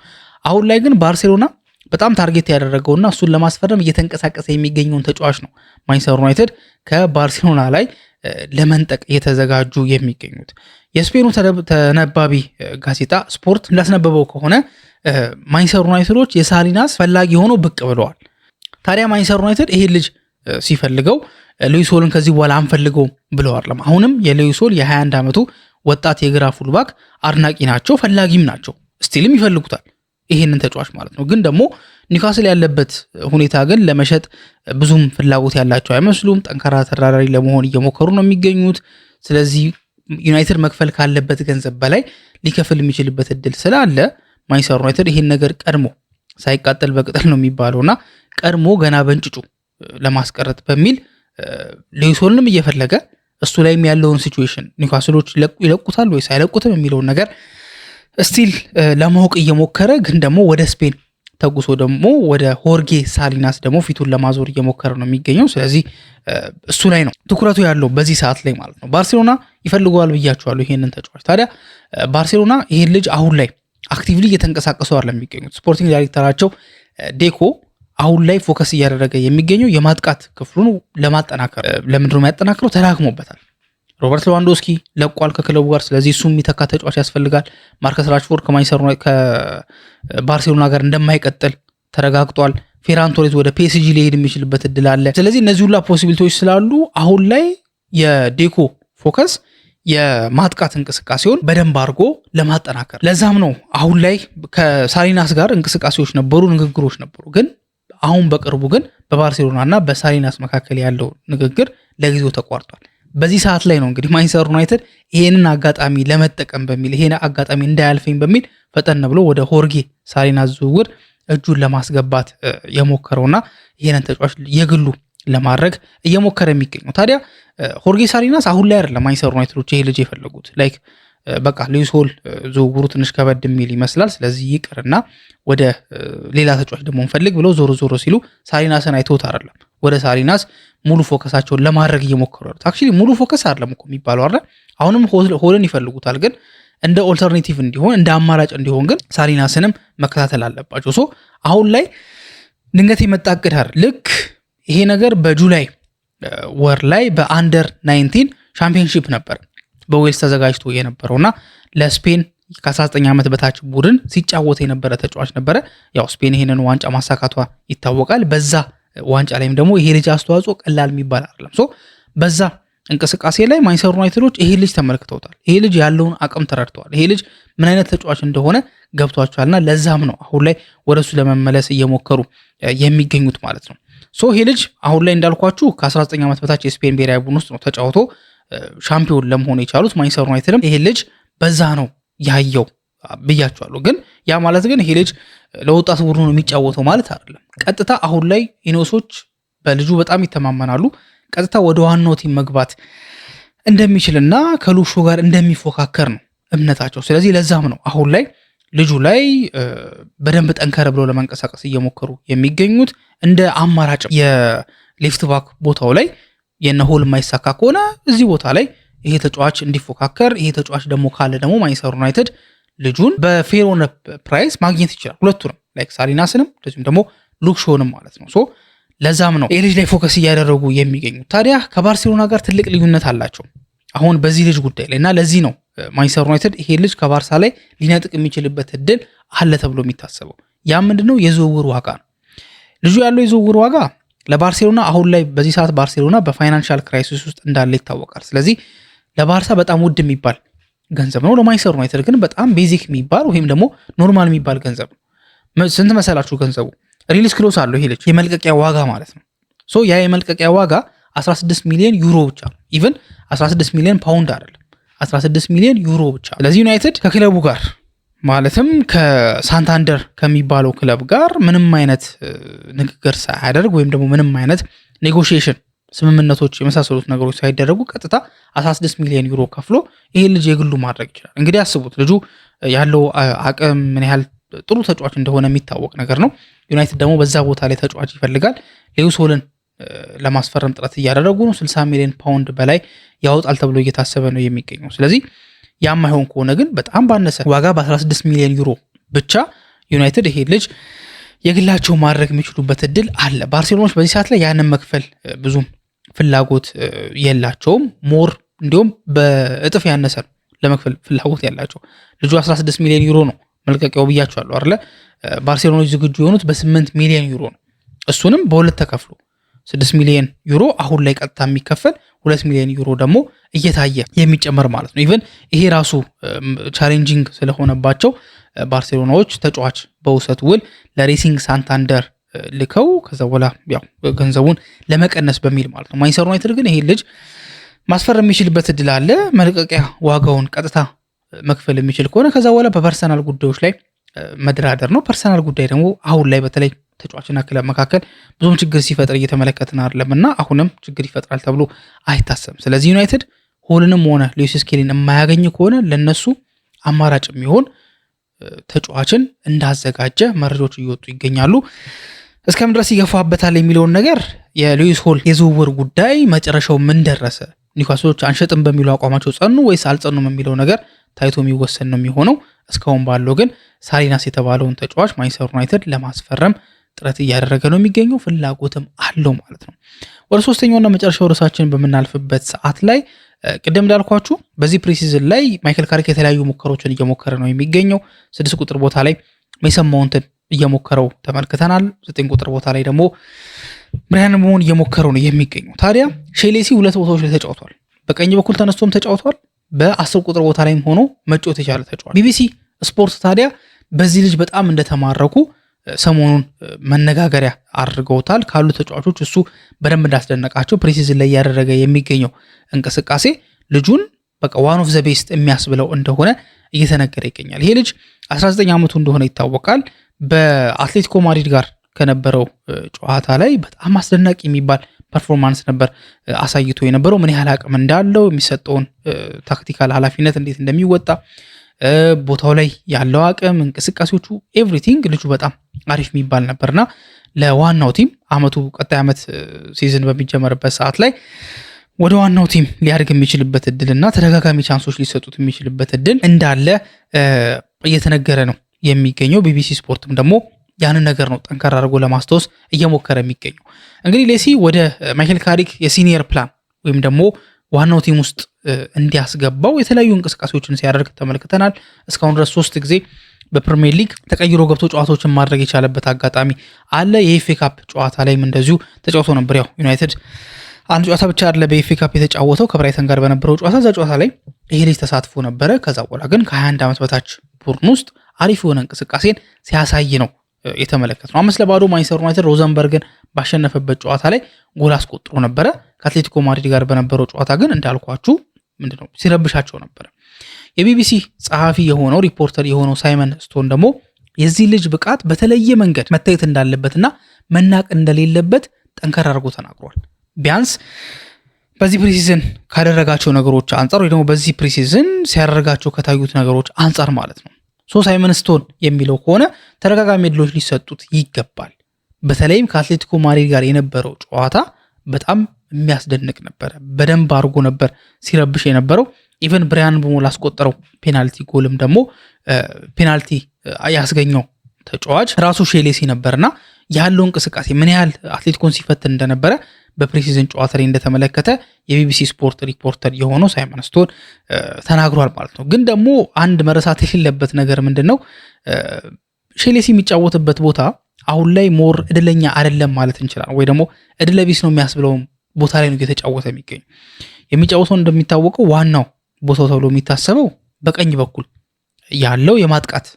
አሁን ላይ ግን ባርሴሎና በጣም ታርጌት ያደረገውና እሱን ለማስፈረም እየተንቀሳቀሰ የሚገኘውን ተጫዋች ነው ማንቸስተር ዩናይትድ ከባርሴሎና ላይ ለመንጠቅ እየተዘጋጁ የሚገኙት። የስፔኑ ተነባቢ ጋዜጣ ስፖርት እንዳስነበበው ከሆነ ማንቸስተር ዩናይትዶች የሳሊናስ ፈላጊ ሆኖ ብቅ ብለዋል። ታዲያ ማንቸስተር ዩናይትድ ይሄን ልጅ ሲፈልገው ሉዊስ ሆልን ከዚህ በኋላ አንፈልገውም ብለዋል። አሁንም የሉዊስ ሆል የ21 ዓመቱ ወጣት የግራ ፉልባክ አድናቂ ናቸው፣ ፈላጊም ናቸው፣ ስቲልም ይፈልጉታል ይሄንን ተጫዋች ማለት ነው። ግን ደግሞ ኒውካስል ያለበት ሁኔታ ግን ለመሸጥ ብዙም ፍላጎት ያላቸው አይመስሉም። ጠንካራ ተደራዳሪ ለመሆን እየሞከሩ ነው የሚገኙት። ስለዚህ ዩናይትድ መክፈል ካለበት ገንዘብ በላይ ሊከፍል የሚችልበት እድል ስላለ ማንቸስተር ዩናይትድ ይሄን ነገር ቀድሞ ሳይቃጠል በቅጠል ነው የሚባለውና ቀድሞ ገና በእንጭጩ ለማስቀረት በሚል ሉዊስ ሆልንም እየፈለገ እሱ ላይም ያለውን ሲቹዌሽን ኒውካስሎች ይለቁታል ወይስ አይለቁትም የሚለውን ነገር ስቲል ለማወቅ እየሞከረ ግን ደግሞ ወደ ስፔን ተጉሶ ደግሞ ወደ ሆርጌ ሳሊናስ ደግሞ ፊቱን ለማዞር እየሞከረ ነው የሚገኘው። ስለዚህ እሱ ላይ ነው ትኩረቱ ያለው በዚህ ሰዓት ላይ ማለት ነው። ባርሴሎና ይፈልገዋል ብያቸዋለሁ ይሄንን ተጫዋች። ታዲያ ባርሴሎና ይሄን ልጅ አሁን ላይ አክቲቭሊ እየተንቀሳቀሱ አይደለም የሚገኙት። ስፖርቲንግ ዳይሬክተራቸው ዴኮ አሁን ላይ ፎከስ እያደረገ የሚገኘው የማጥቃት ክፍሉን ለማጠናከር። ለምንድነው የሚያጠናክረው? ተዳክሞበታል። ሮበርት ሌዋንዶስኪ ለቋል ከክለቡ ጋር። ስለዚህ እሱም የሚተካ ተጫዋች ያስፈልጋል። ማርከስ ራሽፎርድ ከባርሴሎና ጋር እንደማይቀጥል ተረጋግጧል። ፌራን ቶሬዝ ወደ ፒኤስጂ ሊሄድ የሚችልበት እድል አለ። ስለዚህ እነዚህ ሁላ ፖሲቢሊቲዎች ስላሉ አሁን ላይ የዴኮ ፎከስ የማጥቃት እንቅስቃሴውን በደንብ አድርጎ ለማጠናከር። ለዛም ነው አሁን ላይ ከሳሊናስ ጋር እንቅስቃሴዎች ነበሩ፣ ንግግሮች ነበሩ። ግን አሁን በቅርቡ ግን በባርሴሎና እና በሳሊናስ መካከል ያለው ንግግር ለጊዜው ተቋርጧል። በዚህ ሰዓት ላይ ነው እንግዲህ ማንቸስተር ዩናይትድ ይሄንን አጋጣሚ ለመጠቀም በሚል ይሄን አጋጣሚ እንዳያልፈኝ በሚል ፈጠን ብሎ ወደ ሆርጌ ሳሊናስ ዝውውር እጁን ለማስገባት የሞከረውና ይሄንን ተጫዋች የግሉ ለማድረግ እየሞከረ የሚገኘው። ታዲያ ሆርጌ ሳሊናስ አሁን ላይ አይደለም ማንቸስተር ዩናይትዶች ይሄ ልጅ የፈለጉት። ላይክ በቃ ሉዊስ ሆል ዝውውሩ ትንሽ ከበድ የሚል ይመስላል፣ ስለዚህ ይቅርና ወደ ሌላ ተጫዋች ደግሞ እንፈልግ ብለው ዞሮ ሲሉ ሳሊናስን አይተውት አይደለም ወደ ሳሊናስ ሙሉ ፎከሳቸውን ለማድረግ እየሞከሩ ያሉት። አክቹሊ ሙሉ ፎከስ አይደለም እኮ የሚባለው አይደል? አሁንም ሆልን ይፈልጉታል፣ ግን እንደ ኦልተርኔቲቭ እንዲሆን እንደ አማራጭ እንዲሆን ግን ሳሊናስንም መከታተል አለባቸው። ሶ አሁን ላይ ድንገት የመጣ እቅድ አይደል። ልክ ይሄ ነገር በጁላይ ወር ላይ በአንደር 19 ሻምፒዮንሺፕ ነበር በዌልስ ተዘጋጅቶ የነበረውና ለስፔን ከ19 ዓመት በታች ቡድን ሲጫወት የነበረ ተጫዋች ነበረ። ያው ስፔን ይሄንን ዋንጫ ማሳካቷ ይታወቃል። በዛ ዋንጫ ላይም ደግሞ ይሄ ልጅ አስተዋጽኦ ቀላል የሚባል አይደለም። ሶ በዛ እንቅስቃሴ ላይ ማንቸስተር ዩናይትዶች ይሄ ልጅ ተመልክተውታል። ይሄ ልጅ ያለውን አቅም ተረድተዋል። ይሄ ልጅ ምን አይነት ተጫዋች እንደሆነ ገብቷቸዋልና ለዛም ነው አሁን ላይ ወደሱ ለመመለስ እየሞከሩ የሚገኙት ማለት ነው። ሶ ይሄ ልጅ አሁን ላይ እንዳልኳችሁ ከ19 ዓመት በታች የስፔን ብሔራዊ ቡድን ውስጥ ነው ተጫውቶ ሻምፒዮን ለመሆን የቻሉት። ማንቸስተር ዩናይትድም ይሄ ልጅ በዛ ነው ያየው ብያቸዋለሁ። ግን ያ ማለት ግን ይሄ ልጅ ለወጣት ቡድኑ ነው የሚጫወተው ማለት አይደለም። ቀጥታ አሁን ላይ ኢኖሶች በልጁ በጣም ይተማመናሉ። ቀጥታ ወደ ዋናው ቲም መግባት እንደሚችልና ከሉሾ ጋር እንደሚፎካከር ነው እምነታቸው። ስለዚህ ለዛም ነው አሁን ላይ ልጁ ላይ በደንብ ጠንከር ብለው ለመንቀሳቀስ እየሞከሩ የሚገኙት። እንደ አማራጭ የሌፍት ባክ ቦታው ላይ የነሆል የማይሳካ ከሆነ እዚህ ቦታ ላይ ይሄ ተጫዋች እንዲፎካከር፣ ይሄ ተጫዋች ደግሞ ካለ ደግሞ ማንቸስተር ዩናይትድ ልጁን በፌር ሆነ ፕራይስ ማግኘት ይችላል። ሁለቱንም ላይክ ሳሊናስንም እንደዚሁም ደግሞ ሉክሾንም ማለት ነው። ሶ ለዛም ነው ይሄ ልጅ ላይ ፎከስ እያደረጉ የሚገኙት። ታዲያ ከባርሴሎና ጋር ትልቅ ልዩነት አላቸው አሁን በዚህ ልጅ ጉዳይ ላይ እና ለዚህ ነው ማንቸስተር ዩናይትድ ይሄ ልጅ ከባርሳ ላይ ሊነጥቅ የሚችልበት እድል አለ ተብሎ የሚታሰበው። ያ ምንድነው? የዝውውር ዋጋ ነው። ልጁ ያለው የዝውውር ዋጋ ለባርሴሎና አሁን ላይ በዚህ ሰዓት ባርሴሎና በፋይናንሻል ክራይሲስ ውስጥ እንዳለ ይታወቃል። ስለዚህ ለባርሳ በጣም ውድ የሚባል ገንዘብ ነው። ለማንቸስተር ዩናይትድ ግን በጣም ቤዚክ የሚባል ወይም ደግሞ ኖርማል የሚባል ገንዘብ ነው። ስንት መሰላችሁ ገንዘቡ? ሪሊስ ክሎስ አለው ይሄ ልጅ የመልቀቂያ ዋጋ ማለት ነው። ሶ ያ የመልቀቂያ ዋጋ 16 ሚሊዮን ዩሮ ብቻ ነው። ኢቭን 16 ሚሊዮን ፓውንድ አይደለም፣ 16 ሚሊዮን ዩሮ ብቻ። ስለዚህ ዩናይትድ ከክለቡ ጋር ማለትም ከሳንታንደር ከሚባለው ክለብ ጋር ምንም አይነት ንግግር ሳያደርግ ወይም ደግሞ ምንም አይነት ኔጎሽዬሽን ስምምነቶች የመሳሰሉት ነገሮች ሳይደረጉ ቀጥታ 16 ሚሊዮን ዩሮ ከፍሎ ይሄን ልጅ የግሉ ማድረግ ይችላል። እንግዲህ አስቡት ልጁ ያለው አቅም ምን ያህል ጥሩ ተጫዋች እንደሆነ የሚታወቅ ነገር ነው። ዩናይትድ ደግሞ በዛ ቦታ ላይ ተጫዋች ይፈልጋል። ሉዊስ ሆልን ለማስፈረም ጥረት እያደረጉ ነው። 60 ሚሊዮን ፓውንድ በላይ ያወጣል ተብሎ እየታሰበ ነው የሚገኘው። ስለዚህ ያም አይሆን ከሆነ ግን በጣም ባነሰ ዋጋ በ16 ሚሊዮን ዩሮ ብቻ ዩናይትድ ይሄ ልጅ የግላቸው ማድረግ የሚችሉበት እድል አለ። ባርሴሎናዎች በዚህ ሰዓት ላይ ያንን መክፈል ብዙም ፍላጎት የላቸውም። ሞር እንዲሁም በእጥፍ ያነሰ ነው ለመክፈል ፍላጎት ያላቸው። ልጁ 16 ሚሊዮን ዩሮ ነው መልቀቂያው ብያቸዋለሁ አይደለ? ባርሴሎናዎች ዝግጁ የሆኑት በ8 ሚሊዮን ዩሮ ነው። እሱንም በሁለት ተከፍሎ 6 ሚሊዮን ዩሮ አሁን ላይ ቀጥታ የሚከፈል 2 ሚሊዮን ዩሮ ደግሞ እየታየ የሚጨመር ማለት ነው። ኢቨን ይሄ ራሱ ቻሌንጂንግ ስለሆነባቸው ባርሴሎናዎች ተጫዋች በውሰት ውል ለሬሲንግ ሳንታንደር ልከው ከዛ በኋላ ያው ገንዘቡን ለመቀነስ በሚል ማለት ነው። ማንቸስተር ዩናይትድ ግን ይሄ ልጅ ማስፈረም የሚችልበት እድል አለ። መልቀቂያ ዋጋውን ቀጥታ መክፈል የሚችል ከሆነ ከዛ በኋላ በፐርሰናል ጉዳዮች ላይ መደራደር ነው። ፐርሰናል ጉዳይ ደግሞ አሁን ላይ በተለይ ተጫዋችና ክለብ መካከል ብዙም ችግር ሲፈጥር እየተመለከትን አይደለምና አሁንም ችግር ይፈጥራል ተብሎ አይታሰብም። ስለዚህ ዩናይትድ ሆልንም ሆነ ሉዊስ ስኬሊን የማያገኝ ከሆነ ለነሱ አማራጭ የሚሆን ተጫዋችን እንዳዘጋጀ መረጃዎች እየወጡ ይገኛሉ። እስከምን ድረስ ይገፋበታል የሚለውን ነገር የሉዊስ ሆል የዝውውር ጉዳይ መጨረሻው ምን ደረሰ፣ ኒውካስሎች አንሸጥም በሚለው አቋማቸው ጸኑ ወይስ አልጸኑም የሚለው ነገር ታይቶ የሚወሰን ነው የሚሆነው። እስካሁን ባለው ግን ሳሊናስ የተባለውን ተጫዋች ማንቸስተር ዩናይትድ ለማስፈረም ጥረት እያደረገ ነው የሚገኘው፣ ፍላጎትም አለው ማለት ነው። ወደ ሶስተኛውና መጨረሻው ርዕሳችን በምናልፍበት ሰዓት ላይ ቅድም እንዳልኳችሁ በዚህ ፕሪሲዝን ላይ ማይክል ካሪክ የተለያዩ ሙከሮችን እየሞከረ ነው የሚገኘው። 6 ቁጥር ቦታ ላይ ሜሰን ማውንትን እየሞከረው ተመልክተናል። 9 ቁጥር ቦታ ላይ ደግሞ ብራያን ምቦሞን እየሞከረው ነው የሚገኘው። ታዲያ ሼሌሲ 2 ቦታዎች ላይ ተጫውቷል። በቀኝ በኩል ተነስቶም ተጫውቷል። በ10 ቁጥር ቦታ ላይም ሆኖ መጫወት የቻለ ተጫዋች። ቢቢሲ ስፖርት ታዲያ በዚህ ልጅ በጣም እንደተማረኩ ሰሞኑን መነጋገሪያ አድርገውታል። ካሉ ተጫዋቾች እሱ በደንብ እንዳስደነቃቸው ፕሪሲዝን ላይ ያደረገ የሚገኘው እንቅስቃሴ ልጁን በቃ ዋን ኦፍ ዘ ቤስት የሚያስብለው እንደሆነ እየተነገረ ይገኛል። ይሄ ልጅ 19 ዓመቱ እንደሆነ ይታወቃል። በአትሌቲኮ ማድሪድ ጋር ከነበረው ጨዋታ ላይ በጣም አስደናቂ የሚባል ፐርፎርማንስ ነበር አሳይቶ የነበረው። ምን ያህል አቅም እንዳለው፣ የሚሰጠውን ታክቲካል ኃላፊነት እንዴት እንደሚወጣ፣ ቦታው ላይ ያለው አቅም፣ እንቅስቃሴዎቹ፣ ኤቭሪቲንግ ልጁ በጣም አሪፍ የሚባል ነበርና ለዋናው ቲም ቀጣይ ዓመት ሲዝን በሚጀመርበት ሰዓት ላይ ወደ ዋናው ቲም ሊያድግ የሚችልበት እድልና ተደጋጋሚ ቻንሶች ሊሰጡት የሚችልበት እድል እንዳለ እየተነገረ ነው የሚገኘው። ቢቢሲ ስፖርትም ደግሞ ያንን ነገር ነው ጠንከር አድርጎ ለማስታወስ እየሞከረ የሚገኘው። እንግዲህ ሌሲ ወደ ማይክል ካሪክ የሲኒየር ፕላን ወይም ደግሞ ዋናው ቲም ውስጥ እንዲያስገባው የተለያዩ እንቅስቃሴዎችን ሲያደርግ ተመልክተናል። እስካሁን ድረስ 3 ጊዜ በፕሪሚየር ሊግ ተቀይሮ ገብቶ ጨዋታዎችን ማድረግ የቻለበት አጋጣሚ አለ። የኤፍኤ ካፕ ጨዋታ ላይም እንደዚሁ ተጫውቶ ነበር። ያው ዩናይትድ አንድ ጨዋታ ብቻ አይደለ በኤፍኤ ካፕ የተጫወተው ከብራይተን ጋር በነበረው ጨዋታ፣ እዛ ጨዋታ ላይ ይሄ ልጅ ተሳትፎ ነበረ። ከዛ በኋላ ግን ከ21 ዓመት በታች ቡድን ውስጥ አሪፍ የሆነ እንቅስቃሴን ሲያሳይ ነው የተመለከት ነው። 5-0 ማንቸስተር ዩናይትድ ሮዘንበርግን ባሸነፈበት ጨዋታ ላይ ጎል አስቆጥሮ ነበረ። ከአትሌቲኮ ማድሪድ ጋር በነበረው ጨዋታ ግን እንዳልኳችሁ ምንድነው ሲረብሻቸው ነበረ። የቢቢሲ ጸሐፊ የሆነው ሪፖርተር የሆነው ሳይመን ስቶን ደግሞ የዚህ ልጅ ብቃት በተለየ መንገድ መታየት እንዳለበትና መናቅ እንደሌለበት ጠንከር አድርጎ ተናግሯል። ቢያንስ በዚህ ፕሪሲዝን ካደረጋቸው ነገሮች አንጻር ወይ ደግሞ በዚህ ፕሪሲዝን ሲያደርጋቸው ከታዩት ነገሮች አንጻር ማለት ነው። ሳይመን ስቶን የሚለው ከሆነ ተደጋጋሚ ዕድሎች ሊሰጡት ይገባል። በተለይም ከአትሌቲኮ ማድሪድ ጋር የነበረው ጨዋታ በጣም የሚያስደንቅ ነበረ። በደንብ አድርጎ ነበር ሲረብሽ የነበረው። ኢቨን ብራያን ምቦሞ ላስቆጠረው ፔናልቲ ጎልም ደግሞ ፔናልቲ ያስገኘው ተጫዋች ራሱ ሼሌሲ ነበርና ያለው እንቅስቃሴ ምን ያህል አትሌቲኮን ሲፈትን እንደነበረ በፕሪሲዝን ጨዋታ ላይ እንደተመለከተ የቢቢሲ ስፖርት ሪፖርተር የሆነው ሳይመን ስቶን ተናግሯል ማለት ነው። ግን ደግሞ አንድ መረሳት የሌለበት ነገር ምንድነው ሼሌሲ የሚጫወትበት ቦታ አሁን ላይ ሞር እድለኛ አይደለም ማለት እንችላለን፣ ወይ ደግሞ እድለቢስ ነው የሚያስብለው ቦታ ላይ ነው እየተጫወተ የሚጫወተው እንደሚታወቀው ዋናው ቦታው ተብሎ የሚታሰበው በቀኝ በኩል ያለው የማጥቃት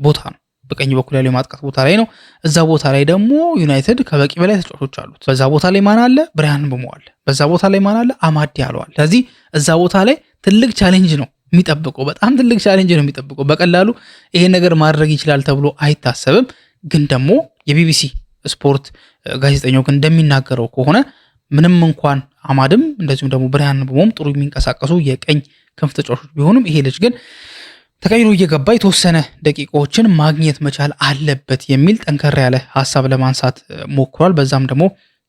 ቦታ ነው። በቀኝ በኩል ያለው የማጥቃት ቦታ ላይ ነው። እዛ ቦታ ላይ ደግሞ ዩናይትድ ከበቂ በላይ ተጫዋቾች አሉት። በዛ ቦታ ላይ ማን አለ? ብራያን ምቦሞ አለ። በዛ ቦታ ላይ ማን አለ? አማድ ዲያሎ አለ። ስለዚህ እዛ ቦታ ላይ ትልቅ ቻሌንጅ ነው የሚጠብቀው፣ በጣም ትልቅ ቻሌንጅ ነው የሚጠብቀው። በቀላሉ ይሄን ነገር ማድረግ ይችላል ተብሎ አይታሰብም። ግን ደግሞ የቢቢሲ ስፖርት ጋዜጠኛው ግን እንደሚናገረው ከሆነ ምንም እንኳን አማድም እንደዚሁም ደግሞ ብራያን ምቦሞም ጥሩ የሚንቀሳቀሱ የቀኝ ክንፍ ተጫዋቾች ቢሆኑም ይሄ ልጅ ግን ተቀይሮ እየገባ የተወሰነ ደቂቃዎችን ማግኘት መቻል አለበት የሚል ጠንከር ያለ ሐሳብ ለማንሳት ሞክሯል። በዛም ደግሞ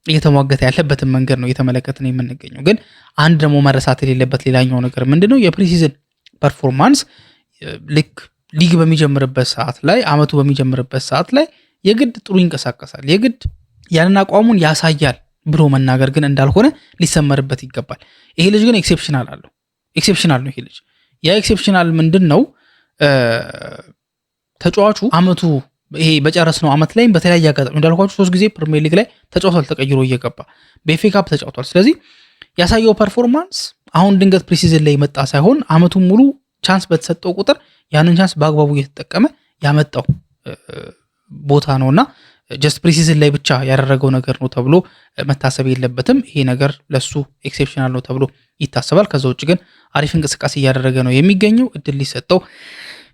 እየተሟገተ ያለበትን መንገድ ነው እየተመለከትን የምንገኘው። ግን አንድ ደግሞ መረሳት የሌለበት ሌላኛው ነገር ምንድነው የፕሪሲዝን ፐርፎርማንስ ልክ ሊግ በሚጀምርበት ሰዓት ላይ አመቱ በሚጀምርበት ሰዓት ላይ የግድ ጥሩ ይንቀሳቀሳል፣ የግድ ያንን አቋሙን ያሳያል ብሎ መናገር ግን እንዳልሆነ ሊሰመርበት ይገባል። ይሄ ልጅ ግን ኤክሴፕሽናል አለው። ኤክሴፕሽናል ነው ይሄ ልጅ። ያ ኤክሴፕሽናል ምንድነው? ተጫዋቹ አመቱ ይሄ በጨረስነው አመት ላይ በተለያየ አጋጣሚ እንዳልኳችሁ 3 ጊዜ ፕሪሚየር ሊግ ላይ ተጫውቷል፣ ተቀይሮ እየገባ በኤፍኤ ካፕ ተጫውቷል። ስለዚህ ያሳየው ፐርፎርማንስ አሁን ድንገት ፕሪሲዝን ላይ መጣ ሳይሆን አመቱን ሙሉ ቻንስ በተሰጠው ቁጥር ያንን ቻንስ በአግባቡ እየተጠቀመ ያመጣው ቦታ ነውና ጀስት ፕሪሲዝን ላይ ብቻ ያደረገው ነገር ነው ተብሎ መታሰብ የለበትም። ይሄ ነገር ለሱ ኤክሴፕሽናል ነው ተብሎ ይታሰባል። ከዛ ውጭ ግን አሪፍ እንቅስቃሴ እያደረገ ነው የሚገኘው፣ እድል ሊሰጠው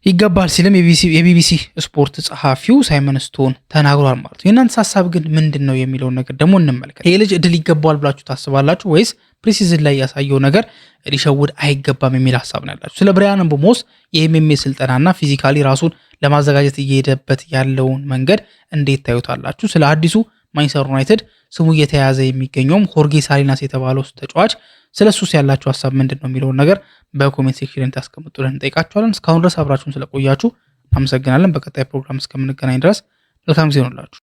ይገባል ሲልም የቢቢሲ ስፖርት ጸሐፊው ሳይመን ስቶን ተናግሯል ማለት ነው። የእናንተ ሀሳብ ግን ምንድን ነው የሚለውን ነገር ደግሞ እንመልከት። ይሄ ልጅ እድል ይገባዋል ብላችሁ ታስባላችሁ ወይስ ፕሪሲዝን ላይ ያሳየው ነገር ሊሸውድ አይገባም የሚል ሀሳብ ነው ያላችሁ? ስለ ብራያን ምቦሞስ የኤምኤምኤ ስልጠናና ፊዚካሊ ራሱን ለማዘጋጀት እየሄደበት ያለውን መንገድ እንዴት ታዩታላችሁ? ስለ አዲሱ ማንቸስተር ዩናይትድ ስሙ እየተያዘ የሚገኘውም ሆርጌ ሳሊናስ የተባለው ተጫዋች ስለሱስ ያላችሁ ሀሳብ ምንድን ነው የሚለውን ነገር በኮሜንት ሴክሽን ታስቀምጡልን እንጠይቃችኋለን። እስካሁን ድረስ አብራችሁን ስለቆያችሁ አመሰግናለን። በቀጣይ ፕሮግራም እስከምንገናኝ ድረስ መልካም ጊዜ ይሁንላችሁ።